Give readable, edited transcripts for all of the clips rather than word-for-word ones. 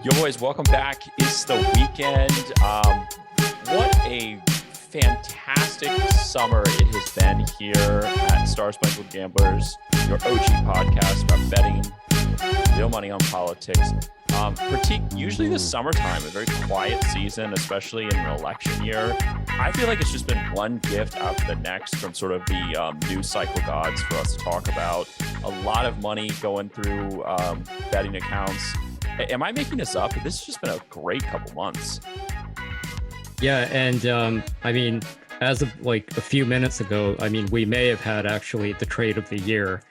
Yo, boys, welcome back. It's the weekend. What a fantastic summer it has been here at Star Spangled Gamblers, your OG podcast about betting, real money on politics. Usually the summertime, a very quiet season, especially in an election year. I feel like it's just been one gift after the next from sort of the news cycle gods for us to talk about. A lot of money going through betting accounts. Am I making this up? This has just been a great couple months. Yeah, and I mean, as of like a few minutes ago, I mean, we may have had actually the trade of the year,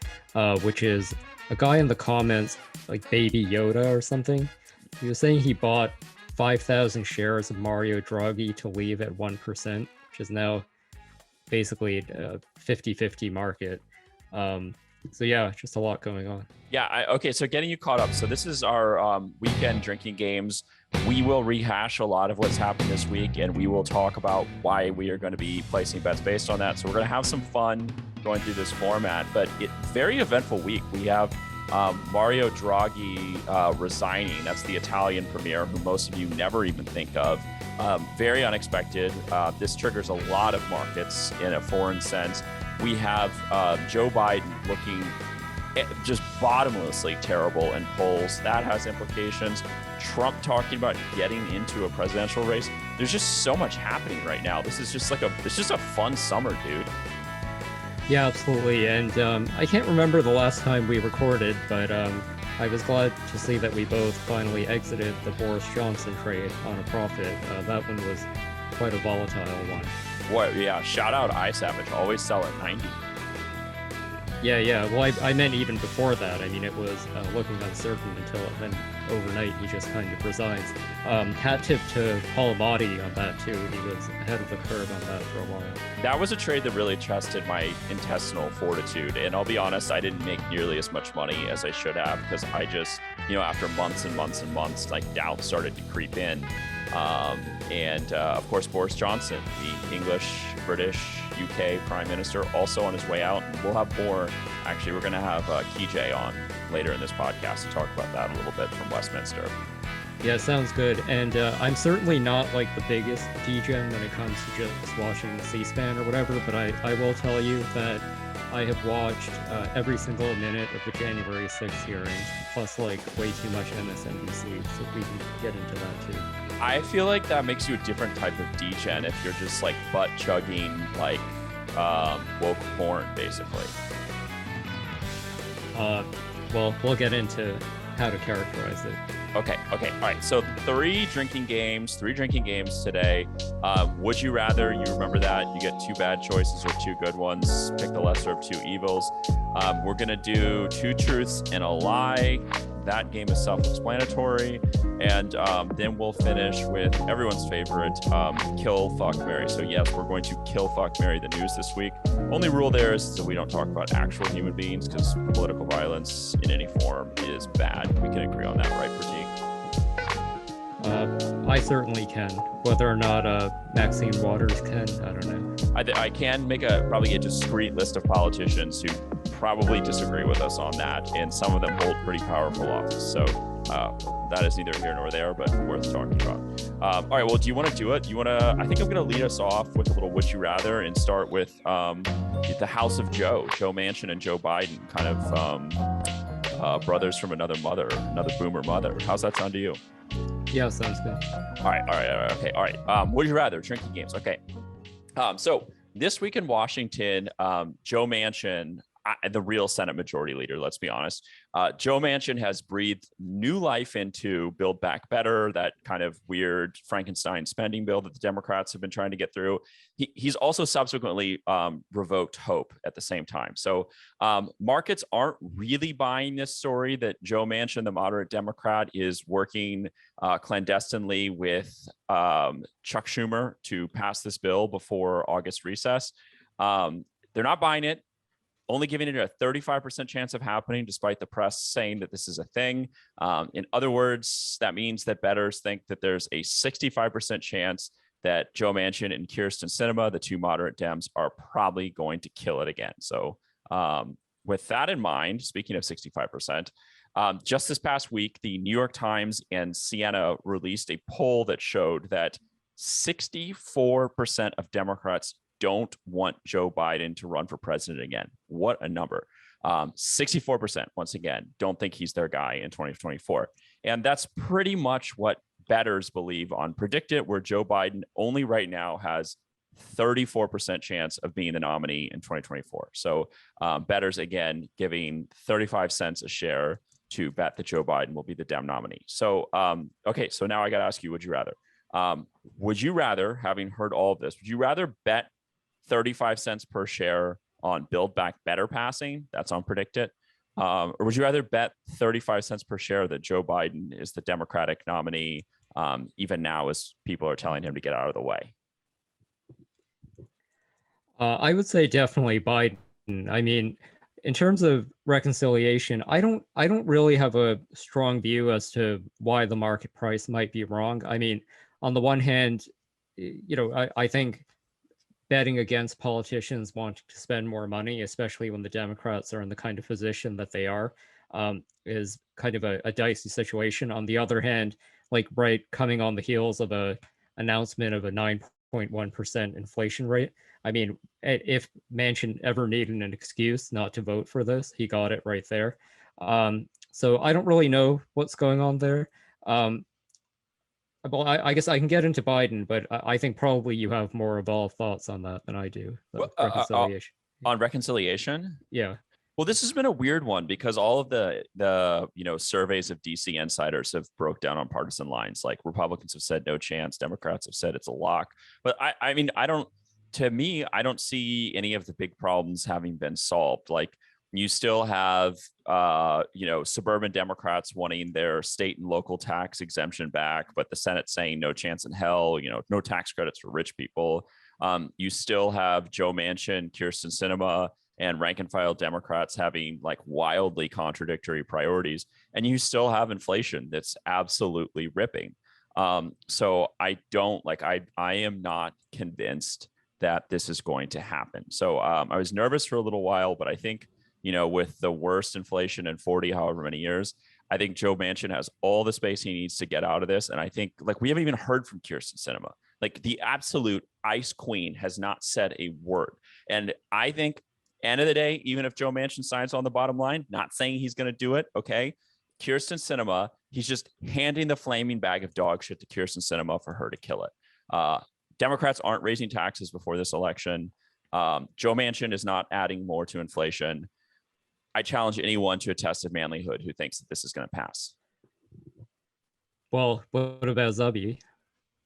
which is a guy in the comments, like Baby Yoda or something. He was saying he bought 5,000 shares of Mario Draghi to leave at 1%, which is now basically a 50-50 market. So yeah, just a lot going on. Yeah. Okay. So getting you caught up. So this is our weekend drinking games. We will rehash a lot of what's happened this week, and we will talk about why we are going to be placing bets based on that. So we're going to have some fun going through this format, but very eventful week. We have Mario Draghi resigning. That's the Italian premier, who most of you never even think of. Very unexpected. This triggers a lot of markets in a foreign sense. We have Joe Biden looking just bottomlessly terrible in polls. That has implications. Trump talking about getting into a presidential race. There's just so much happening right now. This is just it's just a fun summer, dude. Yeah, absolutely. And I can't remember the last time we recorded, but I was glad to see that we both finally exited the Boris Johnson trade on a profit. That one was quite a volatile one. What? Yeah, shout out iSavage. Always sell at 90. Yeah. Well, I meant even before that. I mean, it was looking uncertain until then overnight he just kind of resigns. Hat tip to Paul Mahdi on that too. He was ahead of the curve on that for a while. That was a trade that really tested my intestinal fortitude. And I'll be honest, I didn't make nearly as much money as I should have because I just, after months and months and months, like doubt started to creep in. Of course, Boris Johnson, the English, British, UK Prime Minister, also on his way out. And we'll have more. Actually, we're going to have KJ on later in this podcast to talk about that a little bit from Westminster. Yeah, sounds good. And I'm certainly not like the biggest degen when it comes to just watching C-SPAN or whatever, but I will tell you that I have watched every single minute of the January 6th hearings, plus like way too much MSNBC, so we can get into that too. I feel like that makes you a different type of degen if you're just like butt chugging like woke porn, basically. Well, we'll get into how to characterize it. Okay. All right. So three drinking games today. Would you rather? You remember that you get two bad choices or two good ones. Pick the lesser of two evils. We're going to do two truths and a lie. That game is self-explanatory. And then we'll finish with everyone's favorite, kill, fuck, marry. So yes, we're going to kill, fuck, marry the news this week. Only rule there is that we don't talk about actual human beings because political violence in any form is bad. We can agree on that, right, Pratik? I certainly can. Whether or not Maxine Waters can, I don't know. I can make probably a discrete list of politicians who probably disagree with us on that, and some of them hold pretty powerful office. So that is neither here nor there, but worth talking about. All right, well, do you want to do it? I think I'm going to lead us off with a little would you rather and start with the House of Joe Manchin and Joe Biden, kind of brothers from another boomer mother. How's that sound to you? Yeah, sounds good. All right. Would you rather? Drinking games. Okay. So this week in Washington, Joe Manchin, the real Senate Majority Leader, let's be honest, Joe Manchin has breathed new life into Build Back Better, that kind of weird Frankenstein spending bill that the Democrats have been trying to get through. He's also subsequently revoked Hope at the same time. So markets aren't really buying this story that Joe Manchin, the moderate Democrat, is working clandestinely with Chuck Schumer to pass this bill before August recess. They're not buying it. Only giving it a 35% chance of happening, despite the press saying that this is a thing. In other words, that means that bettors think that there's a 65% chance that Joe Manchin and Kyrsten Sinema, the two moderate Dems, are probably going to kill it again. So with that in mind, speaking of 65%, Just this past week, the New York Times and Siena released a poll that showed that 64% of Democrats don't want Joe Biden to run for president again. What a number. 64%, once again, don't think he's their guy in 2024. And that's pretty much what bettors believe on PredictIt, where Joe Biden only right now has 34% chance of being the nominee in 2024. So bettors, again, giving 35 cents a share to bet that Joe Biden will be the Dem nominee. So, okay, so now I got to ask you, would you rather, having heard all of this, would you rather bet 35 cents per share on Build Back Better passing? That's on PredictIt. Or would you rather bet 35 cents per share that Joe Biden is the Democratic nominee, even now as people are telling him to get out of the way? I would say definitely Biden. I mean, in terms of reconciliation, I don't really have a strong view as to why the market price might be wrong. I mean, on the one hand, I think betting against politicians wanting to spend more money, especially when the Democrats are in the kind of position that they are, is kind of a dicey situation. On the other hand, right coming on the heels of a announcement of a 9.1% inflation rate, I mean, if Manchin ever needed an excuse not to vote for this, he got it right there. So I don't really know what's going on there. Well, I guess I can get into Biden, but I think probably you have more evolved thoughts on that than I do. Reconciliation. On reconciliation? Yeah. Well, this has been a weird one because all of the surveys of DC insiders have broke down on partisan lines. Like Republicans have said no chance, Democrats have said it's a lock. But I mean, I don't see any of the big problems having been solved. Like you still have suburban Democrats wanting their state and local tax exemption back, but the Senate saying no chance in hell, no tax credits for rich people. You still have Joe Manchin, Kyrsten Sinema, and rank and file Democrats having like wildly contradictory priorities. And you still have inflation that's absolutely ripping. So I am not convinced that this is going to happen. So I was nervous for a little while, but I think, with the worst inflation in 40, however many years, I think Joe Manchin has all the space he needs to get out of this. And I think we haven't even heard from Kyrsten Sinema. Like the absolute ice queen has not said a word. And I think end of the day, even if Joe Manchin signs on the bottom line, not saying he's going to do it. Okay. Kyrsten Sinema, he's just handing the flaming bag of dog shit to Kyrsten Sinema for her to kill it. Democrats aren't raising taxes before this election. Joe Manchin is not adding more to inflation. I challenge anyone to a test of manlyhood who thinks that this is going to pass. Well, what about Zubby?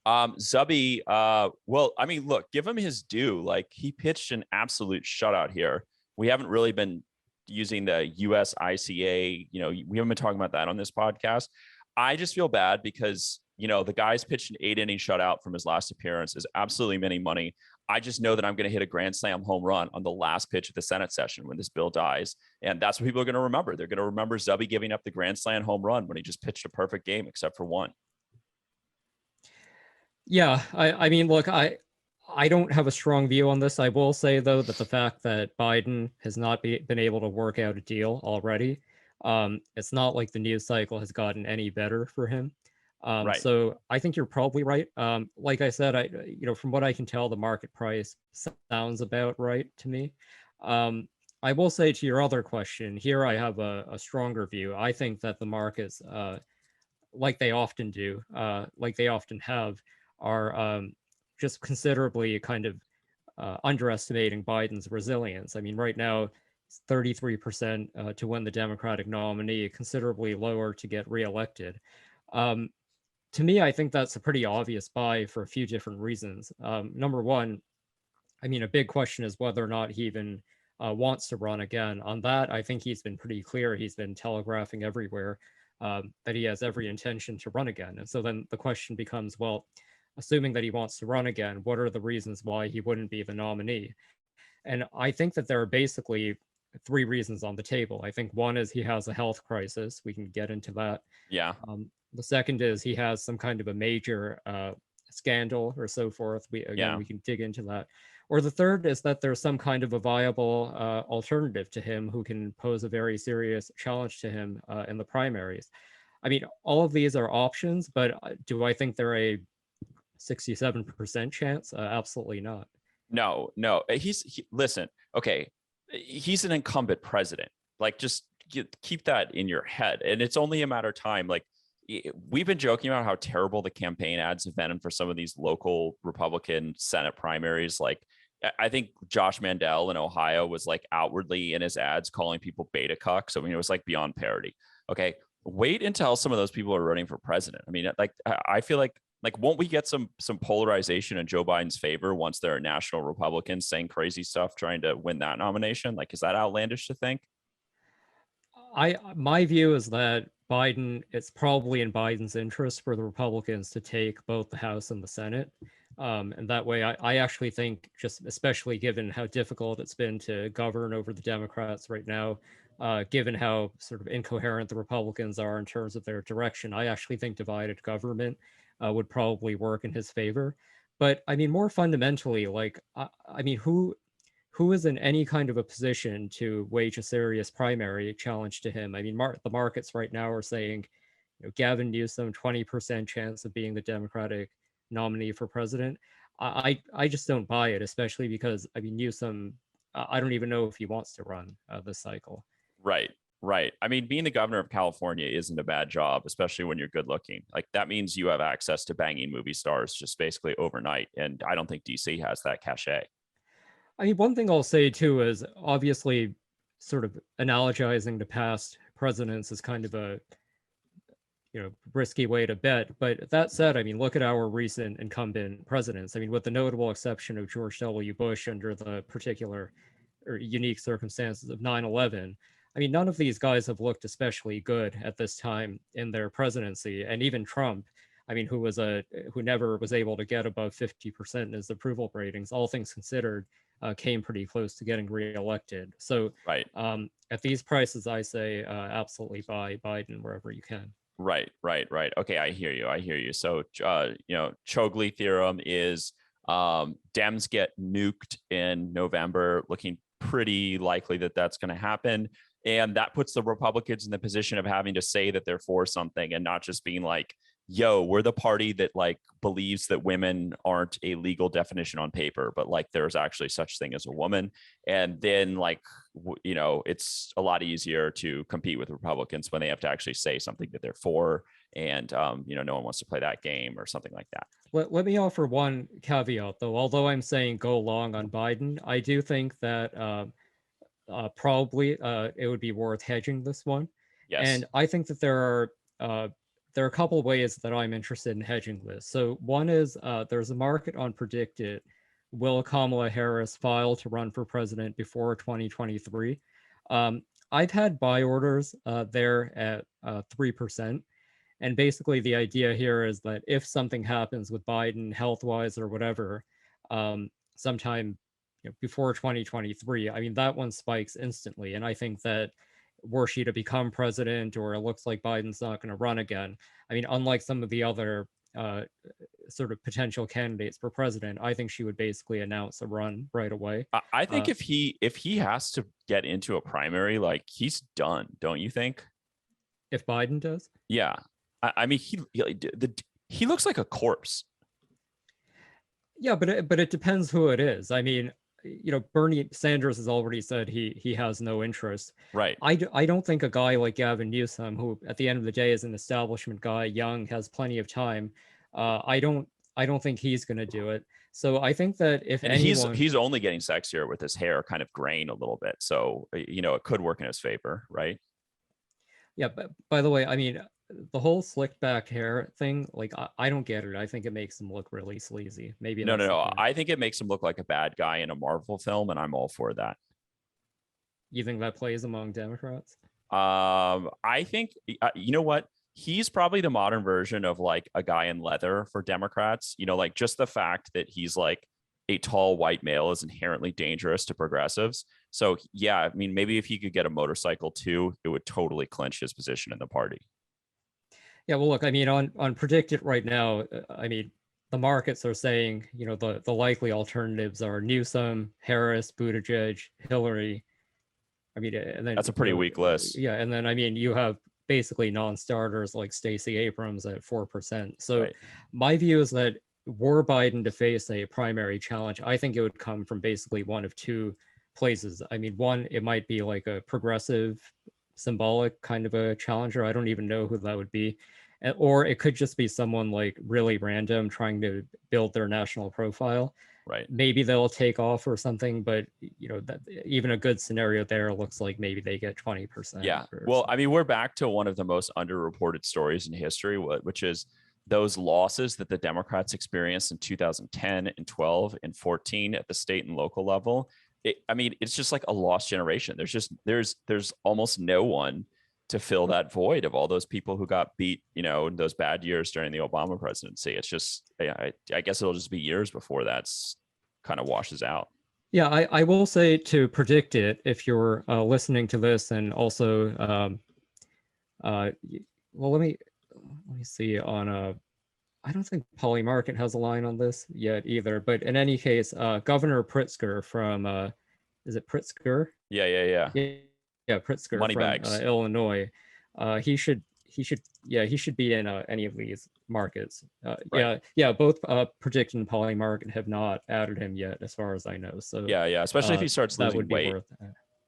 Zubby, well, I mean, look, give him his due. Like he pitched an absolute shutout here. We haven't really been using the US ICA, we haven't been talking about that on this podcast. I just feel bad because, the guy's pitched an 8-inning shutout from his last appearance is absolutely many money. I just know that I'm going to hit a grand slam home run on the last pitch of the Senate session when this bill dies. And that's what people are going to remember. They're going to remember Zubby giving up the grand slam home run when he just pitched a perfect game except for one. Yeah, I mean, look, I don't have a strong view on this. I will say, though, that the fact that Biden has not been able to work out a deal already, it's not like the news cycle has gotten any better for him. Right. So I think you're probably right. Like I said, from what I can tell, the market price sounds about right to me. I will say to your other question, here I have a stronger view. I think that the markets, like they often do, like they often have, are just considerably kind of underestimating Biden's resilience. I mean, right now, it's 33% to win the Democratic nominee, considerably lower to get reelected. To me, I think that's a pretty obvious buy for a few different reasons. Number one, I mean, a big question is whether or not he even wants to run again. On that, I think he's been pretty clear. He's been telegraphing everywhere that he has every intention to run again. And so then the question becomes, well, assuming that he wants to run again, what are the reasons why he wouldn't be the nominee? And I think that there are basically three reasons on the table. I think one is he has a health crisis. We can get into that. Yeah. The second is he has some kind of a major scandal or so forth. We Yeah. we can dig into that. Or the third is that there's some kind of a viable alternative to him who can pose a very serious challenge to him in the primaries. I mean, all of these are options, but do I think they're a 67% chance? Absolutely not. No. Listen, okay. He's an incumbent president. Like, just keep that in your head. And it's only a matter of time. Like, we've been joking about how terrible the campaign ads have been for some of these local Republican Senate primaries. Like, I think Josh Mandel in Ohio was like outwardly in his ads calling people beta cucks. I mean, it was like beyond parody. Okay. Wait until some of those people are running for president. I mean, like, I feel like, won't we get some polarization in Joe Biden's favor once there are national Republicans saying crazy stuff trying to win that nomination? Like, is that outlandish to think? My view is that Biden, it's probably in Biden's interest for the Republicans to take both the House and the Senate. And that way, I actually think, just especially given how difficult it's been to govern over the Democrats right now, given how sort of incoherent the Republicans are in terms of their direction, I actually think divided government would probably work in his favor. But I mean, more fundamentally, like, I mean, who is in any kind of a position to wage a serious primary challenge to him? I mean, the markets right now are saying, Gavin Newsom, 20% chance of being the Democratic nominee for president. I just don't buy it, especially because, I mean, Newsom, I don't even know if he wants to run this cycle. Right. I mean, being the governor of California isn't a bad job, especially when you're good looking. Like, that means you have access to banging movie stars just basically overnight. And I don't think DC has that cachet. I mean, one thing I'll say too is, obviously, sort of analogizing to past presidents is kind of a risky way to bet. But that said, I mean, look at our recent incumbent presidents. I mean, with the notable exception of George W. Bush under the particular or unique circumstances of 9/11. I mean, none of these guys have looked especially good at this time in their presidency. And even Trump, I mean, who never was able to get above 50% in his approval ratings, all things considered, came pretty close to getting reelected. So Right. At these prices, I say absolutely buy Biden wherever you can. Right. Okay, I hear you. So, Chogley theorem is Dems get nuked in November, looking pretty likely that that's going to happen. And that puts the Republicans in the position of having to say that they're for something and not just being like, yo, we're the party that like believes that women aren't a legal definition on paper, but like there's actually such thing as a woman. And then like, it's a lot easier to compete with Republicans when they have to actually say something that they're for. And, no one wants to play that game or something like that. Let me offer one caveat, though. Although I'm saying go long on Biden, I do think that probably it would be worth hedging this one. Yes. And I think that there are a couple of ways that I'm interested in hedging this. So one is there's a market on predicted. Will Kamala Harris file to run for president before 2023? I've had buy orders there at 3%. And basically the idea here is that if something happens with Biden health-wise or whatever, sometime before 2023, I mean, that one spikes instantly. And I think that were she to become president, or it looks like Biden's not going to run again, I mean, unlike some of the other sort of potential candidates for president, I think she would basically announce a run right away. I think if he has to get into a primary, like, he's done, don't you think? If Biden does? Yeah. I mean, he looks like a corpse. Yeah, but it depends who it is. I mean, Bernie Sanders has already said he has no interest. Right. I don't think a guy like Gavin Newsom, who at the end of the day is an establishment guy, young, has plenty of time. I don't think he's going to do it. So I think that if anyone, he's only getting sexier with his hair kind of graying a little bit. So it could work in his favor, right? Yeah, but by the way, I mean, the whole slicked back hair thing, like, I don't get it. I think it makes him look really sleazy. Maybe no. I think it makes him look like a bad guy in a Marvel film, and I'm all for that. You think that plays among Democrats? I think you know what? He's probably the modern version of like a guy in leather for Democrats. Like, just the fact that he's like a tall white male is inherently dangerous to progressives. So yeah, I mean, maybe if he could get a motorcycle too, it would totally clinch his position in the party. Yeah, well, look, I mean, on Predict It right now, I mean, the markets are saying, the likely alternatives are Newsom, Harris, Buttigieg, Hillary. I mean, and then That's a pretty weak list. Yeah, and then I mean, you have basically non-starters like Stacey Abrams at 4%. So Right. my view is that were Biden to face a primary challenge, I think it would come from basically one of two places. I mean, one, it might be like a progressive, symbolic kind of a challenger. I don't even know who that would be. Or it could just be someone like really random trying to build their national profile. Right. Maybe they'll take off or something, but that even a good scenario there looks like maybe they get 20%. Yeah. Well, I mean, we're back to one of the most underreported stories in history, which is those losses that the Democrats experienced in 2010 and 12 and 14 at the state and local level. I mean, it's just like a lost generation. There's almost no one to fill that void of all those people who got beat, in those bad years during the Obama presidency. It's just, I guess it'll just be years before that's kind of washes out. Yeah, I will say to predict it, if you're listening to this, and also, well, let me see on I don't think Polymarket has a line on this yet either, but in any case, Governor Pritzker from, is it Pritzker? Yeah. Yeah, Pritzker Money from bags. Illinois. He should be in any of these markets. Right. Yeah. Both Predict and Polymarket have not added him yet, as far as I know. So yeah, especially if he starts that losing would be weight. worth.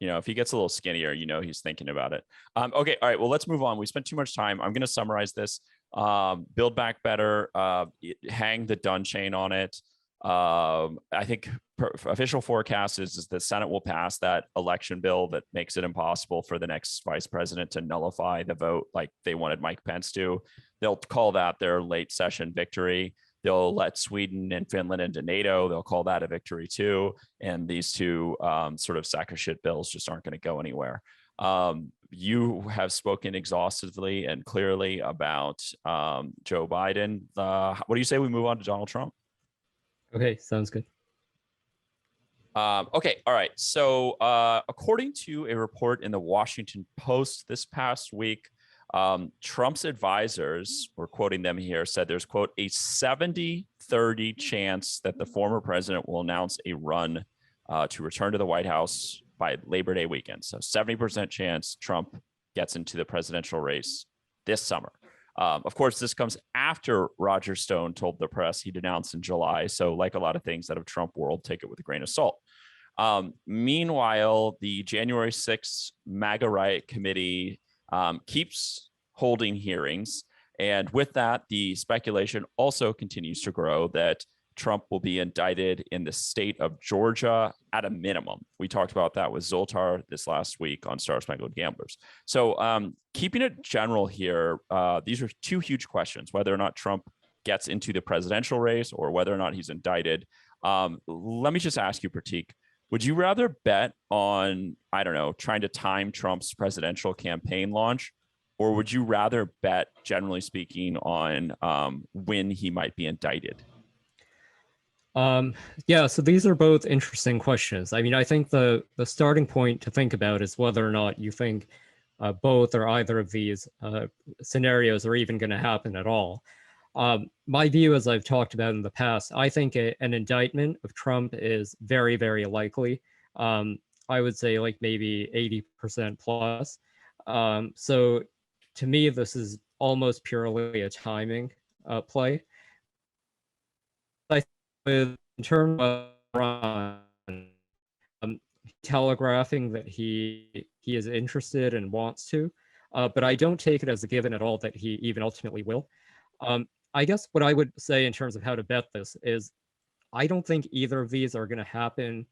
If he gets a little skinnier, he's thinking about it. Okay, all right. Well, let's move on. We spent too much time. I'm going to summarize this. Build back better. Hang the done chain on it. I think official forecast is the Senate will pass that election bill that makes it impossible for the next vice president to nullify the vote like they wanted Mike Pence to. They'll call that their late session victory. They'll let Sweden and Finland into NATO. They'll call that a victory too. And these two sort of sack of shit bills just aren't going to go anywhere. You have spoken exhaustively and clearly about Joe Biden. What do you say we move on to Donald Trump? Okay, sounds good. Okay, all right. So according to a report in the Washington Post this past week, Trump's advisors, we're quoting them here, said there's, quote, a 70-30 chance that the former president will announce a run to return to the White House by Labor Day weekend. So 70% chance Trump gets into the presidential race this summer. Of course, this comes after Roger Stone told the press he'd announced in July. So like a lot of things out of Trump world, take it with a grain of salt. Meanwhile, the January 6th MAGA riot committee keeps holding hearings. And with that, the speculation also continues to grow that Trump will be indicted in the state of Georgia at a minimum. We talked about that with Zoltar this last week on Star Spangled Gamblers. So keeping it general here, these are two huge questions, whether or not Trump gets into the presidential race or whether or not he's indicted. Let me just ask you, Pratik, would you rather bet on, I don't know, trying to time Trump's presidential campaign launch, or would you rather bet, generally speaking, on when he might be indicted? Yeah, so these are both interesting questions. I mean, I think the starting point to think about is whether or not you think both or either of these scenarios are even going to happen at all. My view, as I've talked about in the past, I think an indictment of Trump is very, very likely. I would say like maybe 80% plus. So to me, this is almost purely a timing play. In terms of Ron, telegraphing that he is interested and wants to, but I don't take it as a given at all that he even ultimately will. I guess what I would say in terms of how to bet this is I don't think either of these are going to happen,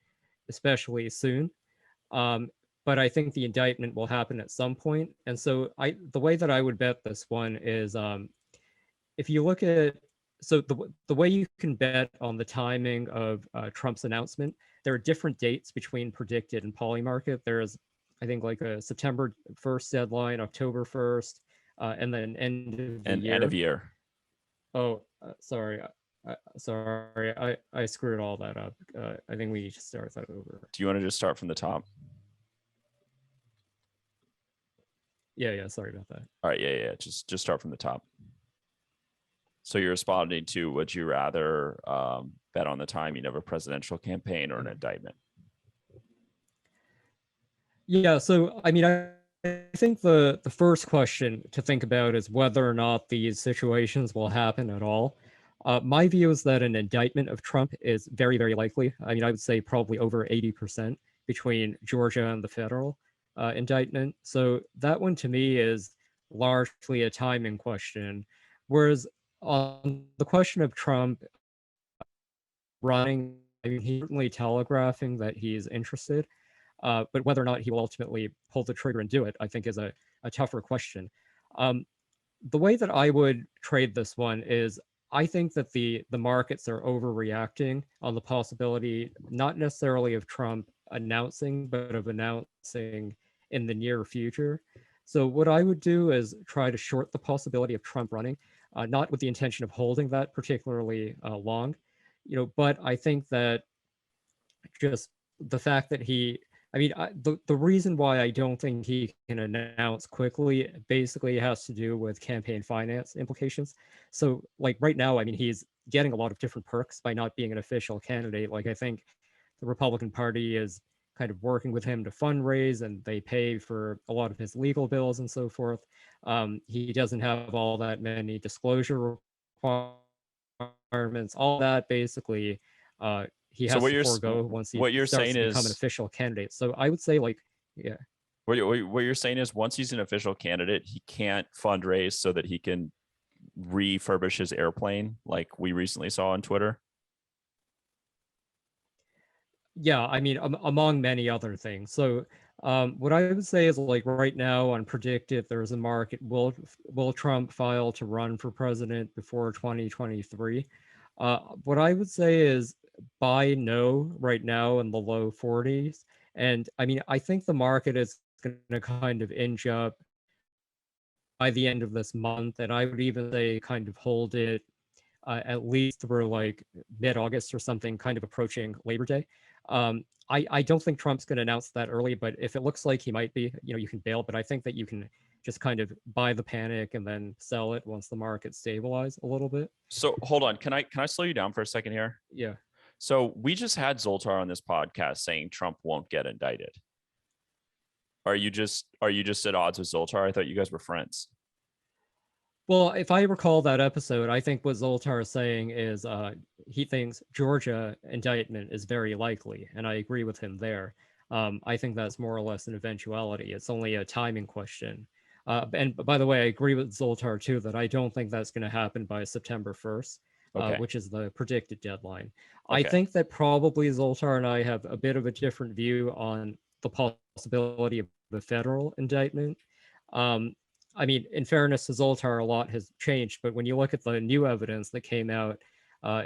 especially soon. But I think the indictment will happen at some point. And so the way that I would bet this one is if you look at, so the way you can bet on the timing of Trump's announcement, there are different dates between Predicted and Polymarket. There is, I think, like a September 1st deadline, October 1st, and then end of the year. End of year. Oh, sorry. I screwed all that up. I think we need to start that over. Do you want to just start from the top? Yeah, sorry about that. All right, yeah. Just start from the top. So you're responding to, would you rather bet on the timing of a presidential campaign or an indictment? Yeah, so I mean, I think the first question to think about is whether or not these situations will happen at all. My view is that an indictment of Trump is very, very likely. I mean, I would say probably over 80% between Georgia and the federal indictment. So that one to me is largely a timing question. Whereas on the question of Trump running, I mean, he's certainly telegraphing that he's interested. But whether or not he will ultimately pull the trigger and do it, I think is a tougher question. Um, the way that I would trade this one is I think that the markets are overreacting on the possibility, not necessarily of Trump announcing, but of announcing in the near future. So what I would do is try to short the possibility of Trump running, not with the intention of holding that particularly long, but I think that just the fact that the reason why I don't think he can announce quickly basically has to do with campaign finance implications. So, like right now, I mean, he's getting a lot of different perks by not being an official candidate. Like, I think the Republican Party is kind of working with him to fundraise and they pay for a lot of his legal bills and so forth. He doesn't have all that many disclosure requirements, all that basically. He So has to forego once he what you're starts saying to become an is official candidate. So I would say, like, yeah, what you're saying is once he's an official candidate, he can't fundraise so that he can refurbish his airplane, like we recently saw on Twitter. yeah. I mean, among many other things. So what I would say is, like, right now on predicted, there's a market. Will Trump file to run for president before 2023? What I would say is buy no right now in the low 40s. And I mean, I think the market is going to kind of inch up by the end of this month. And I would even say kind of hold it at least through like mid-August or something, kind of approaching Labor Day. I don't think Trump's going to announce that early, but if it looks like he might be, you can bail. But I think that you can just kind of buy the panic and then sell it once the market stabilize a little bit. So hold on, can I slow you down for a second here? Yeah. So we just had Zoltar on this podcast saying Trump won't get indicted. Are you just at odds with Zoltar? I thought you guys were friends. Well, if I recall that episode, I think what Zoltar is saying is he thinks Georgia indictment is very likely, and I agree with him there. I think that's more or less an eventuality. It's only a timing question. And by the way, I agree with Zoltar too that I don't think that's going to happen by September 1st, Okay. which is the predicted deadline. I Okay. think that probably Zoltar and I have a bit of a different view on the possibility of the federal indictment. Um, I mean, in fairness to Zoltar, a lot has changed, but when you look at the new evidence that came out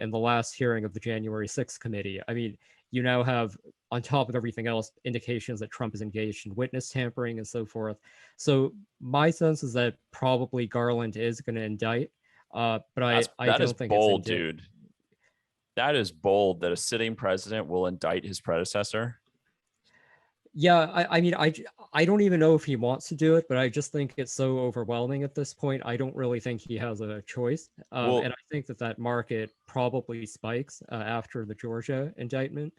in the last hearing of the January 6th committee, I mean, you now have, on top of everything else, indications that Trump is engaged in witness tampering and so forth. So my sense is that probably Garland is going to indict, but I That is don't think bold, it's dude. That is bold that a sitting president will indict his predecessor. Yeah, I mean, I don't even know if he wants to do it, but I just think it's so overwhelming at this point. I don't really think he has a choice. And I think that market probably spikes after the Georgia indictment.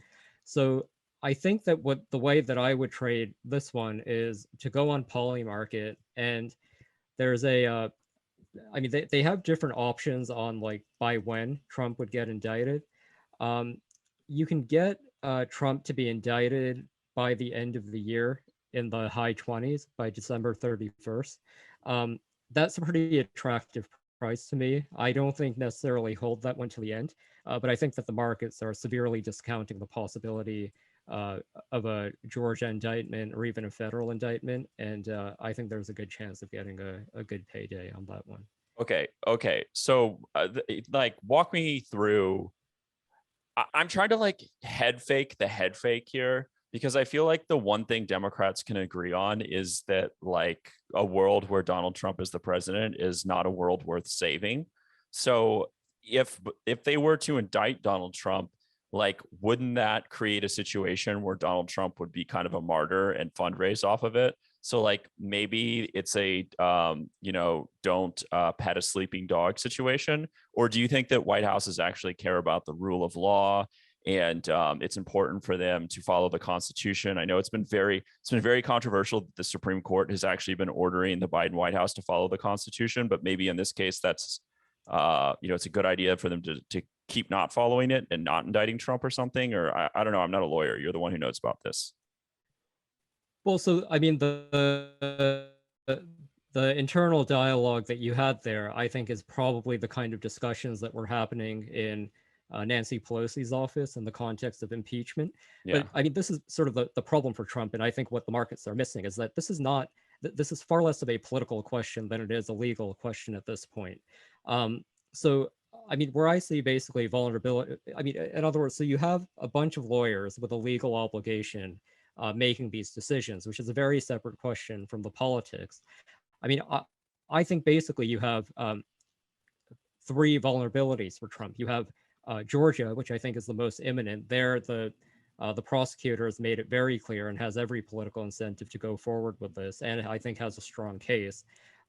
So I think that the way that I would trade this one is to go on Polymarket, and there's I mean, they have different options on like by when Trump would get indicted. Um, you can get Trump to be indicted by the end of the year in the high 20s by December 31st. That's a pretty attractive price to me. I don't think necessarily hold that one to the end, but I think that the markets are severely discounting the possibility uh, of a Georgia indictment or even a federal indictment. And I think there's a good chance of getting a good payday on that one. Okay. So like walk me through. I'm trying to like head fake the head fake here because I feel like the one thing Democrats can agree on is that like a world where Donald Trump is the president is not a world worth saving. So if they were to indict Donald Trump, like wouldn't that create a situation where Donald Trump would be kind of a martyr and fundraise off of it? So like maybe it's a don't pet a sleeping dog situation, or do you think that White Houses actually care about the rule of law and it's important for them to follow the Constitution? I know it's been very controversial that the Supreme Court has actually been ordering the Biden White House to follow the Constitution, but maybe in this case that's it's a good idea for them to keep not following it and not indicting Trump or something. Or I don't know. I'm not a lawyer. You're the one who knows about this. Well, so I mean the internal dialogue that you had there, I think, is probably the kind of discussions that were happening in Nancy Pelosi's office in the context of impeachment. Yeah. But I mean, this is sort of the problem for Trump, and I think what the markets are missing is that this is far less of a political question than it is a legal question at this point. So I mean, where I see basically vulnerability, I mean, in other words, so you have a bunch of lawyers with a legal obligation making these decisions, which is a very separate question from the politics. I mean, I think basically you have three vulnerabilities for Trump. You have Georgia, which I think is the most imminent. There, the prosecutor has made it very clear and has every political incentive to go forward with this, and I think has a strong case.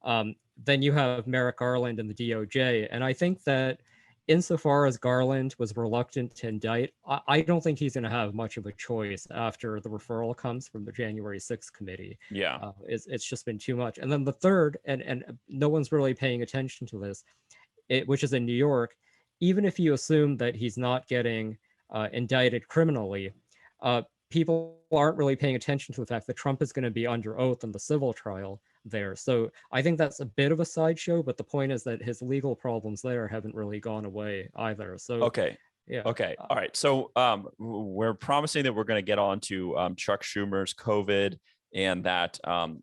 Then you have Merrick Garland and the DOJ, and I think that insofar as Garland was reluctant to indict, I don't think he's going to have much of a choice after the referral comes from the January 6th committee. Yeah. It's just been too much. And then the third, and no one's really paying attention to this, which is in New York, even if you assume that he's not getting indicted criminally, people aren't really paying attention to the fact that Trump is going to be under oath in the civil trial there. So I think that's a bit of a sideshow, but the point is that his legal problems there haven't really gone away either. So okay. Yeah. Okay. All right. So we're promising that we're going to get on to Chuck Schumer's COVID and that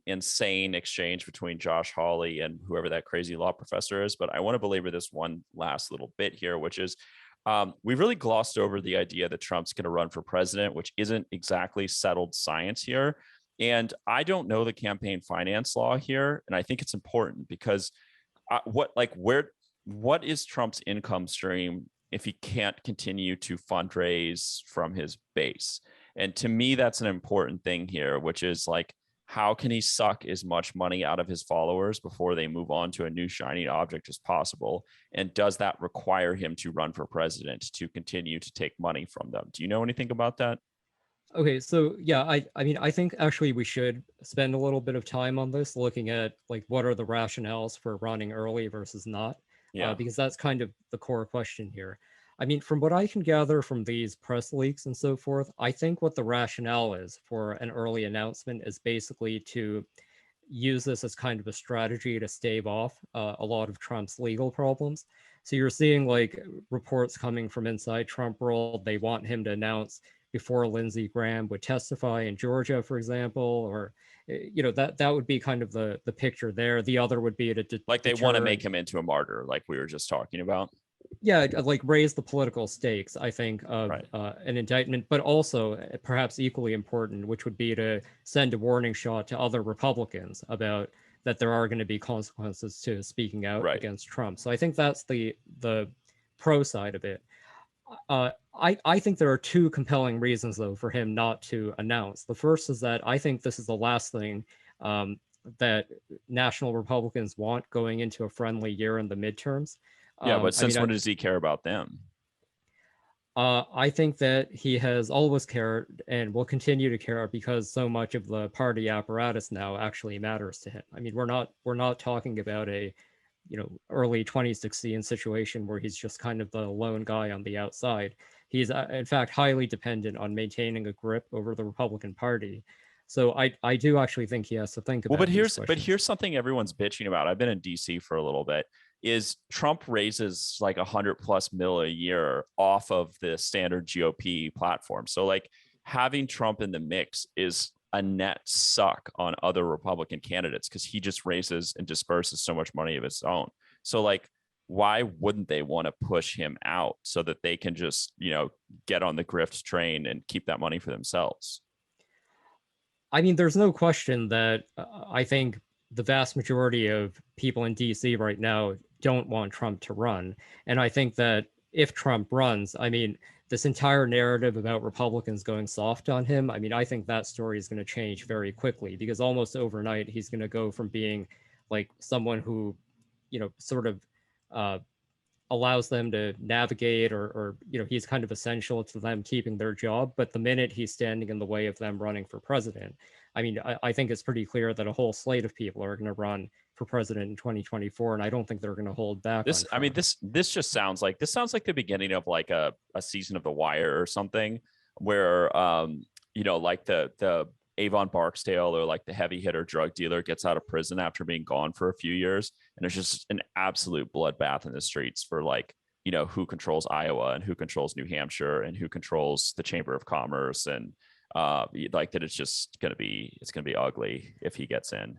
insane exchange between Josh Hawley and whoever that crazy law professor is. But I want to belabor this one last little bit here, which is we've really glossed over the idea that Trump's going to run for president, which isn't exactly settled science here. And I don't know the campaign finance law here. And I think it's important because what is Trump's income stream if he can't continue to fundraise from his base? And to me, that's an important thing here, which is like, how can he suck as much money out of his followers before they move on to a new shiny object as possible? And does that require him to run for president to continue to take money from them? Do you know anything about that? Okay, so yeah, I mean, I think actually we should spend a little bit of time on this, looking at like what are the rationales for running early versus not, because that's kind of the core question here. I mean, from what I can gather from these press leaks and so forth, I think what the rationale is for an early announcement is basically to use this as kind of a strategy to stave off a lot of Trump's legal problems. So you're seeing like reports coming from inside Trump world. They want him to announce before Lindsey Graham would testify in Georgia, for example, or that would be kind of the picture there. The other would be to like they want to make him into a martyr, like we were just talking about. Yeah, like raise the political stakes, I think, of an indictment, but also perhaps equally important, which would be to send a warning shot to other Republicans about that there are going to be consequences to speaking out against Trump. So I think that's the pro side of it. I think there are two compelling reasons, though, for him not to announce. The first is that I think this is the last thing that national Republicans want going into a friendly year in the midterms. Yeah, but since when does he care about them? I think that he has always cared and will continue to care because so much of the party apparatus now actually matters to him. I mean, we're not talking about a early 2016 situation where he's just kind of the lone guy on the outside. He's in fact highly dependent on maintaining a grip over the Republican Party. So I do actually think he has to think about. Well, but here's something everyone's bitching about. I've been in DC for a little bit. Is Trump raises like $100+ million a year off of the standard GOP platform. So like having Trump in the mix is a net suck on other Republican candidates because he just raises and disperses so much money of his own. So like, why wouldn't they want to push him out so that they can just, get on the grift train and keep that money for themselves? I mean, there's no question that I think the vast majority of people in DC right now don't want Trump to run. And I think that if Trump runs, I mean, this entire narrative about Republicans going soft on him, I mean, I think that story is going to change very quickly, because almost overnight he's going to go from being like someone who, sort of uh, allows them to navigate, or he's kind of essential to them keeping their job. But the minute he's standing in the way of them running for president, I mean, I think it's pretty clear that a whole slate of people are going to run for president in 2024, and I don't think they're going to hold back This, on I mean, Trump. this just sounds like the beginning of like a season of The Wire or something, where like the Avon Barksdale, or like the heavy hitter drug dealer, gets out of prison after being gone for a few years, and it's just an absolute bloodbath in the streets for like, who controls Iowa and who controls New Hampshire and who controls the Chamber of Commerce, and like that it's gonna be ugly if he gets in.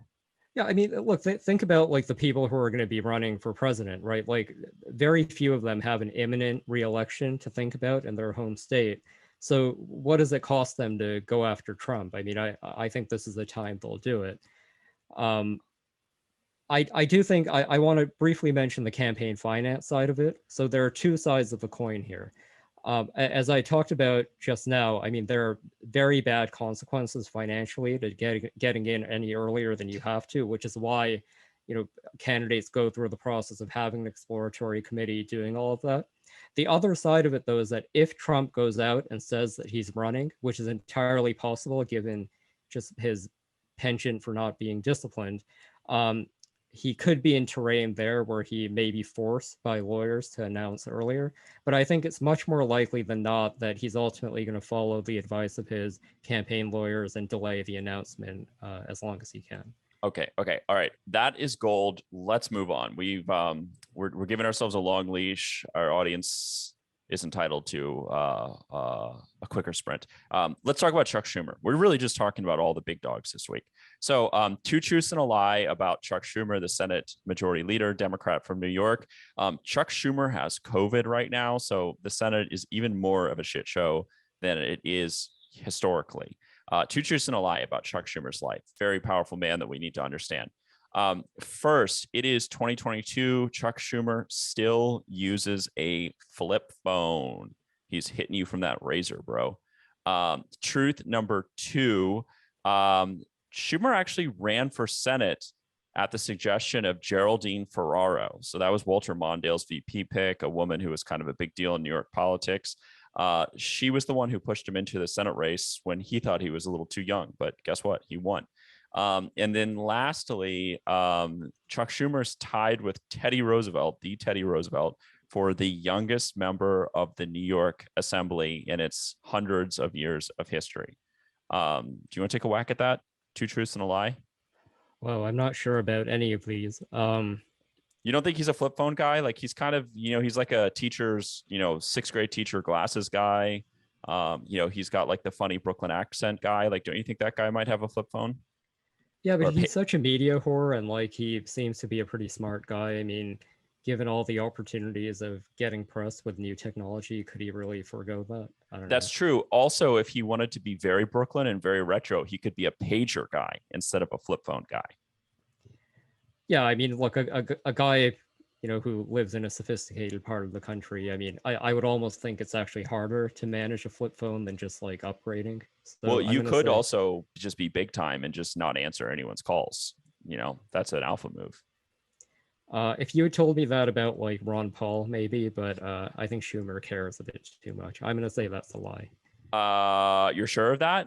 Yeah, I mean, look, think about like the people who are going to be running for president, right? Like, very few of them have an imminent reelection to think about in their home state. So, what does it cost them to go after Trump? I mean, I think this is the time they'll do it. Um, I do think I want to briefly mention the campaign finance side of it. So there are two sides of the coin here. As I talked about just now, I mean, there are very bad consequences financially to getting in any earlier than you have to, which is why, candidates go through the process of having an exploratory committee doing all of that. The other side of it, though, is that if Trump goes out and says that he's running, which is entirely possible given just his penchant for not being disciplined, um, he could be in terrain there where he may be forced by lawyers to announce earlier. But I think it's much more likely than not that he's ultimately going to follow the advice of his campaign lawyers and delay the announcement as long as he can. Okay. All right. That is gold. Let's move on. We're giving ourselves a long leash. Our audience is entitled to a quicker sprint. Let's talk about Chuck Schumer. We're really just talking about all the big dogs this week. So two truths and a lie about Chuck Schumer, the Senate Majority Leader, Democrat from New York. Chuck Schumer has COVID right now, so the Senate is even more of a shit show than it is historically. Two truths and a lie about Chuck Schumer's life. Very powerful man that we need to understand. First, it is 2022. Chuck Schumer still uses a flip phone. He's hitting you from that razor, bro. Truth number two, Schumer actually ran for Senate at the suggestion of Geraldine Ferraro. So that was Walter Mondale's VP pick, a woman who was kind of a big deal in New York politics. She was the one who pushed him into the Senate race when he thought he was a little too young, but guess what? He won. And then lastly, Chuck Schumer's tied with Teddy Roosevelt, the Teddy Roosevelt, for the youngest member of the New York Assembly in its hundreds of years of history. Do you want to take a whack at that? Two truths and a lie? Well, I'm not sure about any of these. You don't think he's a flip phone guy? Like, he's kind of, he's like a teacher's, sixth grade teacher glasses guy. He's got like the funny Brooklyn accent guy. Like, don't you think that guy might have a flip phone? Yeah, but he's such a media whore, and like he seems to be a pretty smart guy. I mean, given all the opportunities of getting press with new technology, could he really forego that? I don't know. That's true. Also, if he wanted to be very Brooklyn and very retro, he could be a pager guy instead of a flip phone guy. Yeah, I mean, look, a guy, who lives in a sophisticated part of the country. I mean, I would almost think it's actually harder to manage a flip phone than just like upgrading. So well, you could also just be big time and just not answer anyone's calls. That's an alpha move. If you had told me that about like Ron Paul, maybe, but I think Schumer cares a bit too much. I'm gonna say that's a lie. You're sure of that?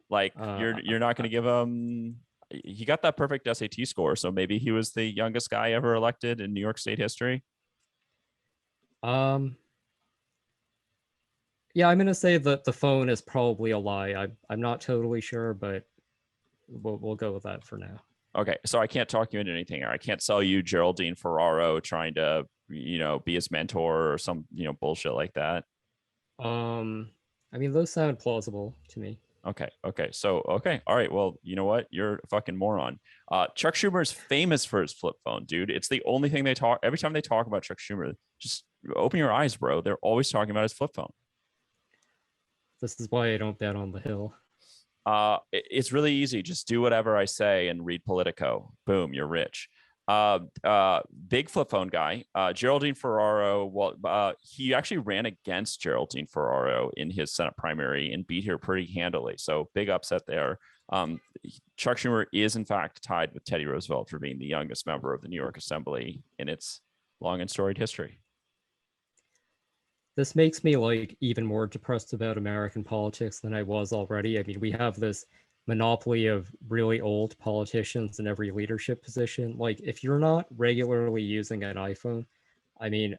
Like, you're not gonna give him? He got that perfect SAT score, so maybe he was the youngest guy ever elected in New York State history. Yeah, I'm gonna say that the phone is probably a lie. I'm not totally sure, but we'll go with that for now. Okay, so I can't talk you into anything, or I can't sell you Geraldine Ferraro trying to, be his mentor or some, bullshit like that. I mean, those sound plausible to me. Okay. All right. Well, you know what? You're a fucking moron. Chuck Schumer is famous for his flip phone, dude. It's the only thing they talk. Every time they talk about Chuck Schumer, just open your eyes, bro. They're always talking about his flip phone. This is why I don't bet on the Hill. It's really easy. Just do whatever I say and read Politico. Boom, you're rich. Big flip phone guy, Geraldine Ferraro. Well, he actually ran against Geraldine Ferraro in his Senate primary and beat her pretty handily. So big upset there. Chuck Schumer is in fact tied with Teddy Roosevelt for being the youngest member of the New York Assembly in its long and storied history. This makes me like even more depressed about American politics than I was already. I mean, we have this monopoly of really old politicians in every leadership position. Like, if you're not regularly using an iPhone, I mean,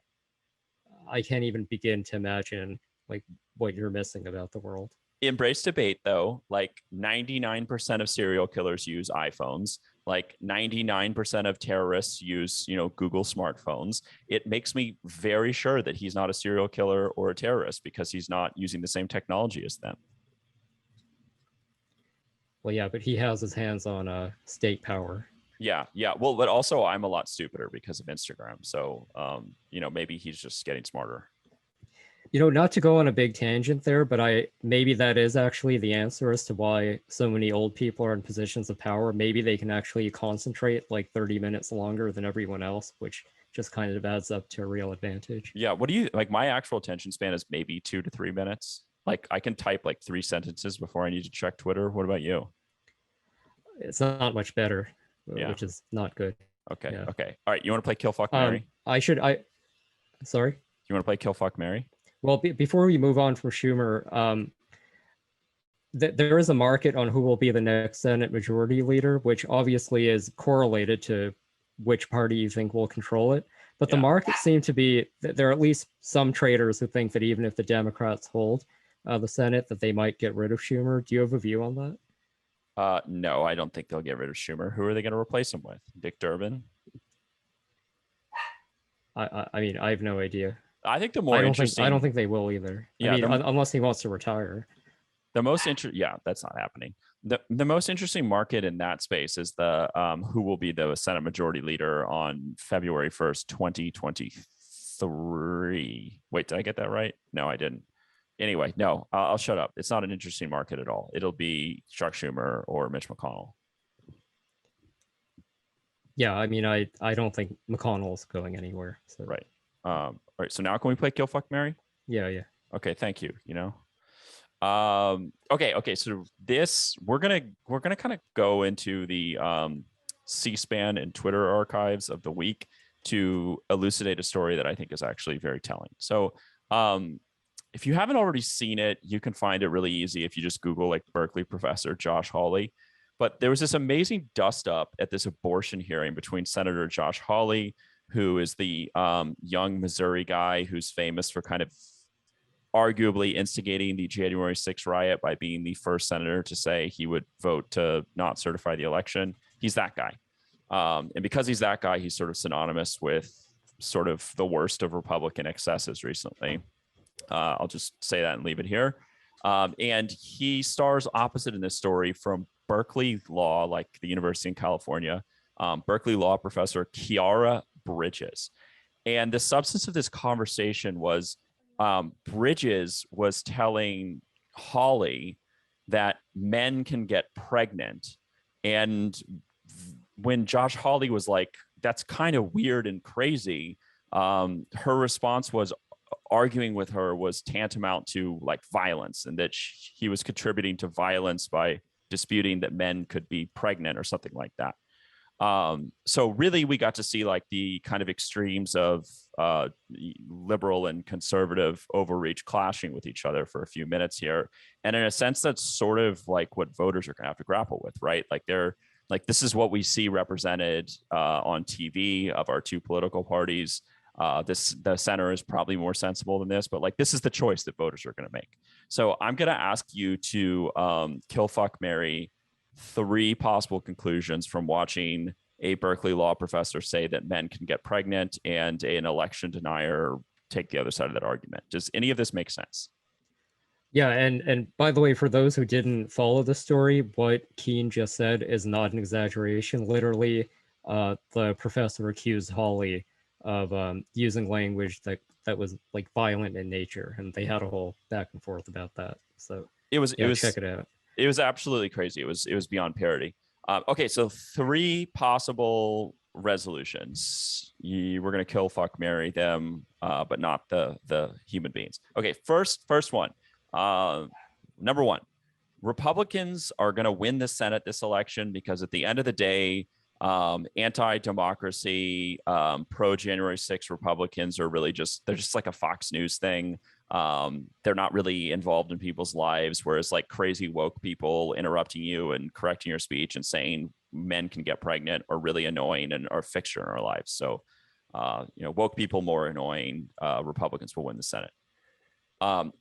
I can't even begin to imagine like what you're missing about the world. Embrace debate though. Like 99% of serial killers use iPhones. Like 99% of terrorists use, Google smartphones. It makes me very sure that he's not a serial killer or a terrorist because he's not using the same technology as them. Well, yeah, but he has his hands on state power. Yeah. Well, but also I'm a lot stupider because of Instagram. So, maybe he's just getting smarter. Not to go on a big tangent there, but maybe that is actually the answer as to why so many old people are in positions of power. Maybe they can actually concentrate like 30 minutes longer than everyone else, which just kind of adds up to a real advantage. Yeah. What do you like? My actual attention span is maybe 2 to 3 minutes. Like I can type like 3 sentences before I need to check Twitter. What about you? It's not much better, which is not good. Okay. Yeah. Okay. All right. You want to play Kill Fuck Mary? Sorry? You want to play Kill Fuck Mary? Well, before we move on from Schumer, there is a market on who will be the next Senate Majority Leader, which obviously is correlated to which party you think will control it. But the market seemed to be that there are at least some traders who think that even if the Democrats hold the Senate, that they might get rid of Schumer. Do you have a view on that? No, I don't think they'll get rid of Schumer. Who are they going to replace him with? Dick Durbin? I mean, I have no idea. I think the more interesting. I don't think they will either. Yeah, I mean, unless he wants to retire. The most that's not happening. The most interesting market in that space is the who will be the Senate Majority Leader on February 1st, 2023. Wait, did I get that right? No, I didn't. Anyway, no, I'll shut up. It's not an interesting market at all. It'll be Chuck Schumer or Mitch McConnell. Yeah, I mean, I don't think McConnell's going anywhere. So. Right. All right. So now can we play Kill Fuck Mary? Yeah. Okay. Thank you. Okay. So we're gonna kind of go into the C-SPAN and Twitter archives of the week to elucidate a story that I think is actually very telling. So if you haven't already seen it, you can find it really easy if you just Google like Berkeley professor Josh Hawley. But there was this amazing dust up at this abortion hearing between Senator Josh Hawley, who is the young Missouri guy who's famous for kind of arguably instigating the January 6th riot by being the first senator to say he would vote to not certify the election. He's that guy. And because he's that guy, he's sort of synonymous with sort of the worst of Republican excesses recently. I'll just say that and leave it here. And he stars opposite in this story from Berkeley Law, like the University in California, Berkeley Law professor Khiara Bridges. And the substance of this conversation was Bridges was telling Hawley that men can get pregnant. And when Josh Hawley was like, that's kind of weird and crazy, her response was arguing with her was tantamount to like violence, and that he was contributing to violence by disputing that men could be pregnant or something like that. So really we got to see like the kind of extremes of liberal and conservative overreach clashing with each other for a few minutes here. And in a sense, that's sort of like what voters are going to have to grapple with, right? Like this is what we see represented on TV of our two political parties. The center is probably more sensible than this, but like this is the choice that voters are going to make. So I'm going to ask you to kill, fuck, marry 3 possible conclusions from watching a Berkeley law professor say that men can get pregnant and an election denier take the other side of that argument. Does any of this make sense? Yeah, and by the way, for those who didn't follow the story, what Keen just said is not an exaggeration. Literally, the professor accused Hawley of using language that was like violent in nature, and they had a whole back and forth about that. So it was check it out. It was absolutely crazy. It was beyond parody. Okay, so 3 possible resolutions. We're gonna kill, fuck, marry them, but not the human beings. Okay, first one. Number one, Republicans are gonna win the Senate this election because at the end of the day, anti-democracy, pro January 6th Republicans are really they're just like a Fox News thing. They're not really involved in people's lives, whereas like crazy woke people interrupting you and correcting your speech and saying men can get pregnant are really annoying and are a fixture in our lives. So, woke people more annoying, Republicans will win the Senate.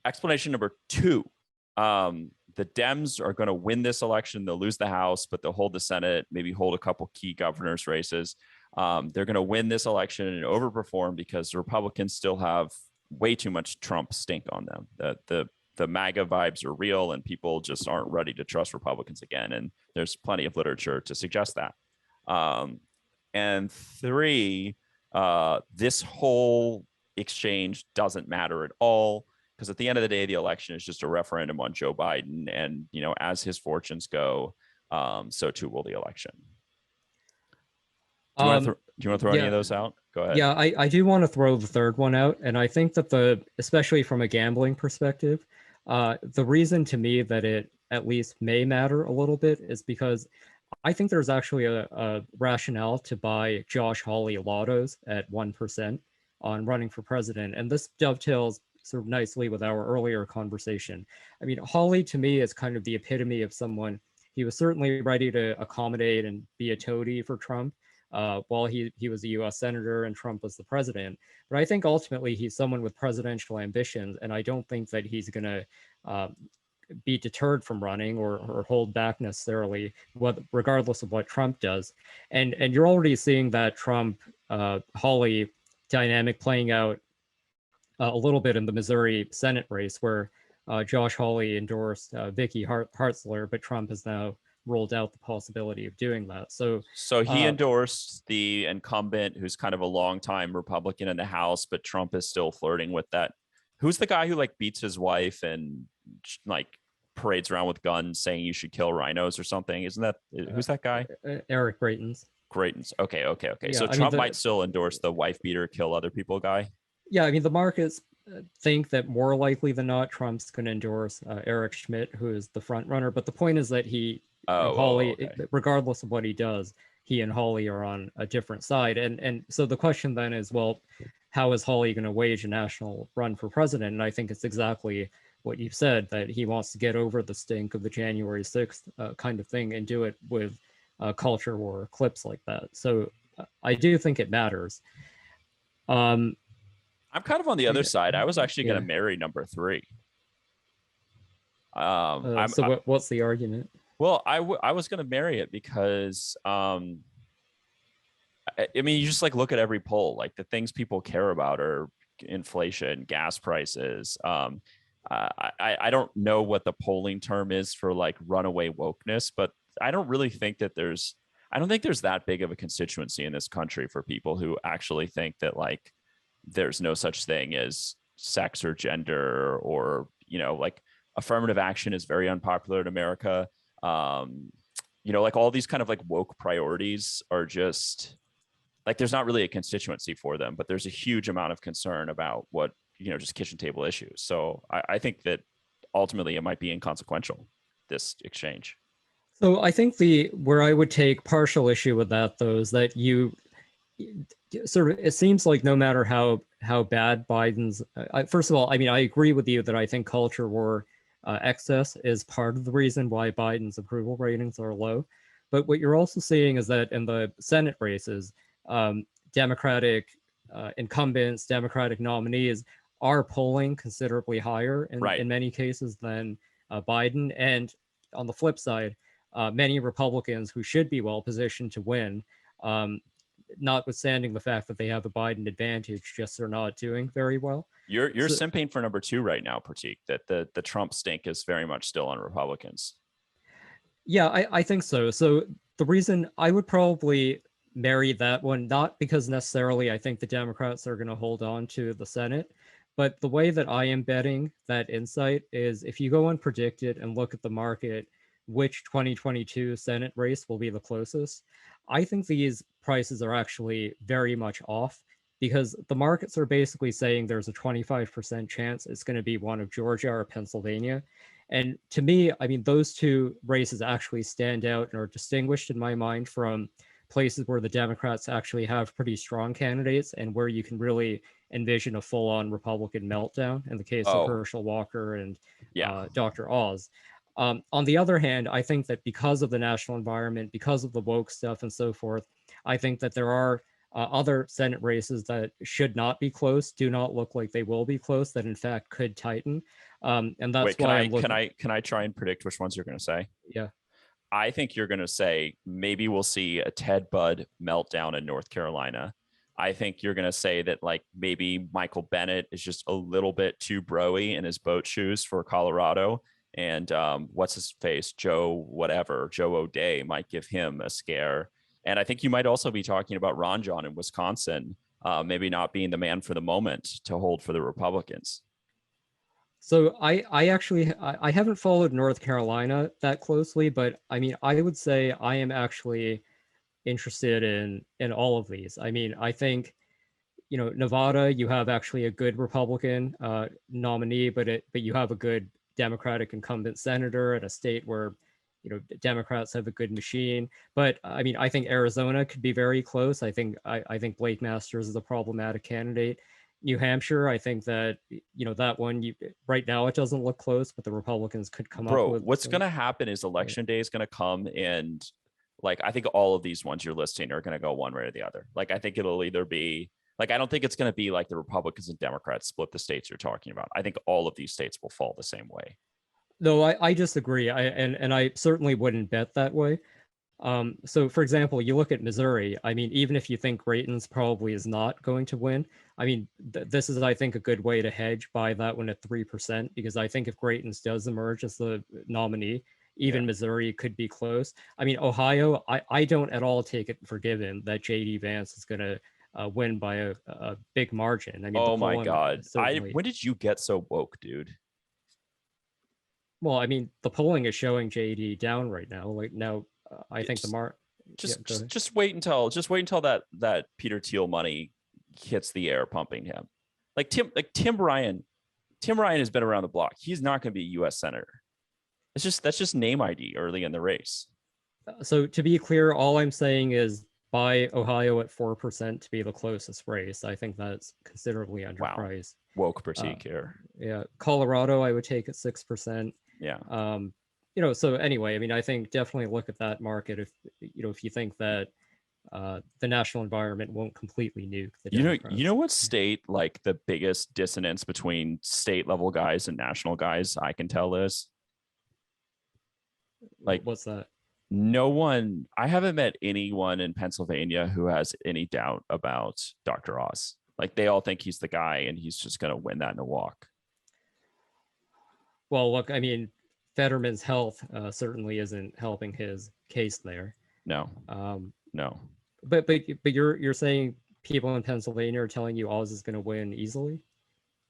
Explanation number two, the Dems are going to win this election. They'll lose the House, but they'll hold the Senate, maybe hold a couple key governors races. They're going to win this election and overperform because the Republicans still have way too much Trump stink on them. The MAGA vibes are real and people just aren't ready to trust Republicans again. And there's plenty of literature to suggest that. And three, this whole exchange doesn't matter at all, because at the end of the day, the election is just a referendum on Joe Biden. And, as his fortunes go, so too will the election. Do you want to throw any of those out? Go ahead. Yeah, I do want to throw the third one out. And I think that especially from a gambling perspective, the reason to me that it at least may matter a little bit is because I think there's actually a rationale to buy Josh Hawley lottos at 1% on running for president. And this dovetails sort of nicely with our earlier conversation. I mean, Hawley to me is kind of the epitome of someone. He was certainly ready to accommodate and be a toady for Trump while he was a US senator and Trump was the president. But I think ultimately he's someone with presidential ambitions, and I don't think that he's going to be deterred from running or hold back necessarily, regardless of what Trump does. And you're already seeing that Trump Hawley dynamic playing out a little bit in the Missouri Senate race, where Josh Hawley endorsed Vicky Hartzler, but Trump has now ruled out the possibility of doing that. So he endorsed the incumbent, who's kind of a longtime Republican in the House, but Trump is still flirting with that. Who's the guy who like beats his wife and like parades around with guns saying you should kill rhinos or something? Isn't that who's that guy? Eric Greitens. Okay. Yeah, so Trump might still endorse the wife beater, kill other people guy. Yeah, I mean, the markets think that more likely than not, Trump's going to endorse Eric Schmidt, who is the front runner. But the point is that Hawley, regardless of what he does, he and Hawley are on a different side. And so the question then is, well, how is Hawley going to wage a national run for president? And I think it's exactly what you've said, that he wants to get over the stink of the January 6th kind of thing and do it with culture war clips like that. So I do think it matters. I'm kind of on the other side. I was actually going to marry number three. What's the argument? Well, I was going to marry it because, I mean, you just like look at every poll, like the things people care about are inflation, gas prices. I don't know what the polling term is for like runaway wokeness, but I don't really think that there's that big of a constituency in this country for people who actually think that like there's no such thing as sex or gender, or, like affirmative action is very unpopular in America. Like all these kind of like woke priorities are just like, there's not really a constituency for them, but there's a huge amount of concern about what, just kitchen table issues. So I think that ultimately it might be inconsequential, this exchange. So I think where I would take partial issue with that, though, is that it seems like no matter how bad Biden's, first of all, I mean, I agree with you that I think culture war excess is part of the reason why Biden's approval ratings are low. But what you're also seeing is that in the Senate races, Democratic incumbents, Democratic nominees are polling considerably higher in many cases than Biden. And on the flip side, many Republicans who should be well positioned to win, notwithstanding the fact that they have a Biden advantage, just are not doing very well. You're simping for number two right now, Pratik, that the Trump stink is very much still on Republicans. Yeah, I think so. So the reason I would probably marry that one, not because necessarily I think the Democrats are going to hold on to the Senate, but the way that I am betting that insight is if you go unpredicted and look at the market which 2022 Senate race will be the closest, I think these prices are actually very much off because the markets are basically saying there's a 25% chance it's going to be one of Georgia or Pennsylvania. And to me, I mean, those two races actually stand out and are distinguished in my mind from places where the Democrats actually have pretty strong candidates and where you can really envision a full-on Republican meltdown in the case of Oh, Herschel Walker and yeah. Dr. Oz. On the other hand, I think that because of the national environment, because of the woke stuff and so forth, I think that there are other Senate races that should not be close, do not look like they will be close, that in fact could tighten. And that's Wait, why I'm looking. can I try and predict which ones you're going to say? Yeah. I think you're going to say maybe we'll see a Ted Budd meltdown in North Carolina. I think you're going to say that like maybe Michael Bennett is just a little bit too broy in his boat shoes for Colorado. And what's his face? Joe O'Dea might give him a scare. And I think you might also be talking about Ron John in Wisconsin, maybe not being the man for the moment to hold for the Republicans. So I actually I haven't followed North Carolina that closely, but I mean I would say I am actually interested in all of these. I mean I think Nevada you have actually a good Republican nominee, but you have a good Democratic incumbent senator in a state where Democrats have a good machine. But I mean I think Arizona could be very close. I think Blake Masters is a problematic candidate. New Hampshire, I think that that one right now it doesn't look close, but the Republicans could come up Bro, with what's some. going to happen is election day is going to come, and like I think all of these ones you're listing are going to go one way or the other. Like I think it'll either be like I don't think it's going to be like the Republicans and Democrats split the states you're talking about. I think all of these states will fall the same way. No, I disagree. And I certainly wouldn't bet that way. So, for example, you look at Missouri. I mean, even if you think Grayton's probably is not going to win, I mean, this is, I think, a good way to hedge by that one at 3%, because I think if Grayton's does emerge as the nominee, even Yeah. Missouri could be close. I mean, Ohio, I don't at all take it for given that JD Vance is going to win by a big margin. I mean, the Oh my polling God. certainly. When did you get so woke, dude? Well, I mean, the polling is showing JD down right now. Like now, I think the Just mark. Yeah, go ahead. just wait until that Peter Thiel money hits the air pumping him. Tim Ryan has been around the block. He's not going to be a US senator. That's just name ID early in the race. So to be clear, all I'm saying is buy Ohio at 4% to be the closest race. I think that's considerably Wow. underpriced. Woke critique here. Yeah, Colorado, I would take at 6%. Yeah. So anyway, I mean, I think definitely look at that market if you think that the national environment won't completely nuke the Democrats. You know what state like the biggest dissonance between state level guys and national guys I can tell is? Like What's that? no one, I haven't met anyone in Pennsylvania who has any doubt about Dr. Oz. Like they all think he's the guy and he's just going to win that in a walk. Well, look, I mean, Fetterman's health certainly isn't helping his case there. No. No. But you're saying people in Pennsylvania are telling you Oz is going to win easily?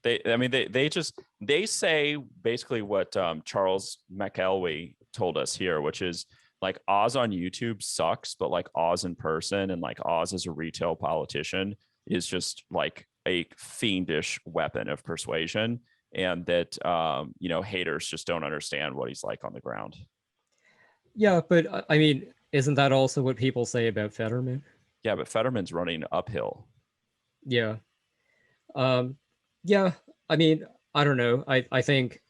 They say basically what Charles McElwee told us here, which is like Oz on YouTube sucks, but like Oz in person and like Oz as a retail politician is just like a fiendish weapon of persuasion, and that haters just don't understand what he's like on the ground. Yeah, but I mean, isn't that also what people say about Fetterman? Yeah, but Fetterman's running uphill. Yeah. Yeah, I mean, I don't know. I think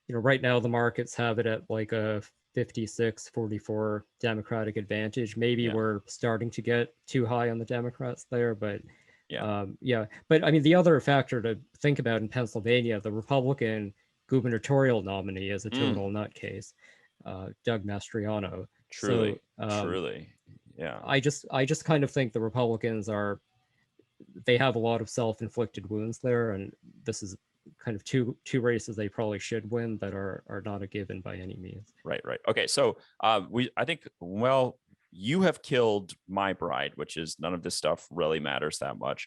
right now the markets have it at like a 56-44 Democratic advantage. Maybe we're starting to get too high on the Democrats there, but yeah. But I mean, the other factor to think about in Pennsylvania, the Republican gubernatorial nominee is a total nutcase, Doug Mastriano. Truly, so, truly, yeah. I just kind of think the Republicans they have a lot of self-inflicted wounds there, and this is kind of two races they probably should win that are not a given by any means. Right. Okay. So I think, well, you have killed my bride, which is none of this stuff really matters that much.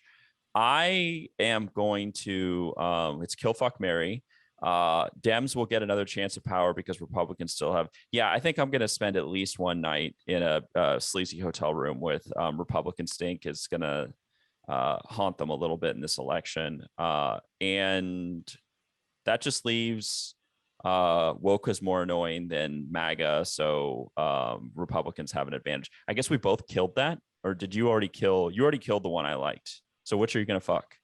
I am going to it's kill fuck Mary. Dems will get another chance of power because Republicans still have. Yeah, I think I'm going to spend at least one night in a sleazy hotel room with Republican stink is going to haunt them a little bit in this election. And that just leaves woke is more annoying than MAGA. So Republicans have an advantage. I guess we both killed that. Or did you already kill? You already killed the one I liked. So which are you going to fuck?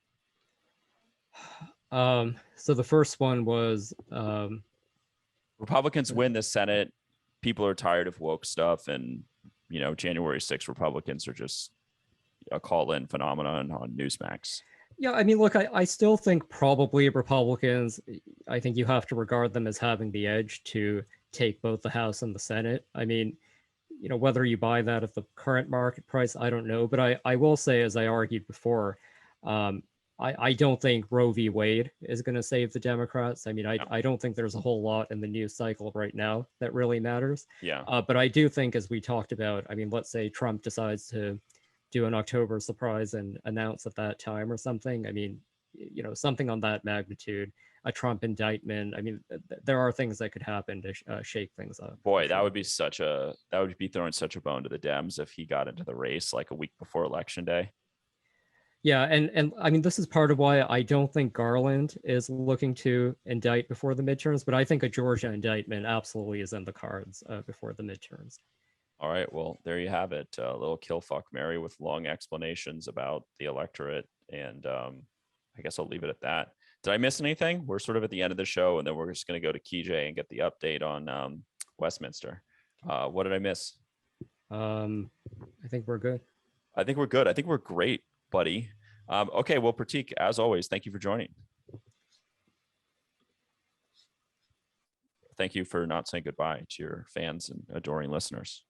So the first one was Republicans win the Senate. People are tired of woke stuff. And, January 6th Republicans are just a call-in phenomenon on Newsmax. Yeah, I mean, look, I still think probably Republicans, I think you have to regard them as having the edge to take both the House and the Senate. I mean, whether you buy that at the current market price, I don't know. But I will say, as I argued before, I don't think Roe v. Wade is going to save the Democrats. I mean, I don't think there's a whole lot in the news cycle right now that really matters. Yeah. But I do think, as we talked about, I mean, let's say Trump decides to do an October surprise and announce at that time or something. I mean, something on that magnitude, a Trump indictment. I mean, there are things that could happen to shake things up. Boy, that would be throwing such a bone to the Dems if he got into the race like a week before Election Day. Yeah, and I mean, this is part of why I don't think Garland is looking to indict before the midterms, but I think a Georgia indictment absolutely is in the cards before the midterms. All right, well, there you have it. A little kill fuck Mary with long explanations about the electorate, and I guess I'll leave it at that. Did I miss anything? We're sort of at the end of the show, and then we're just going to go to KJ and get the update on Westminster. What did I miss? I think we're good. I think we're good. I think we're great, buddy. Okay, well, Pratik, as always, thank you for joining. Thank you for not saying goodbye to your fans and adoring listeners.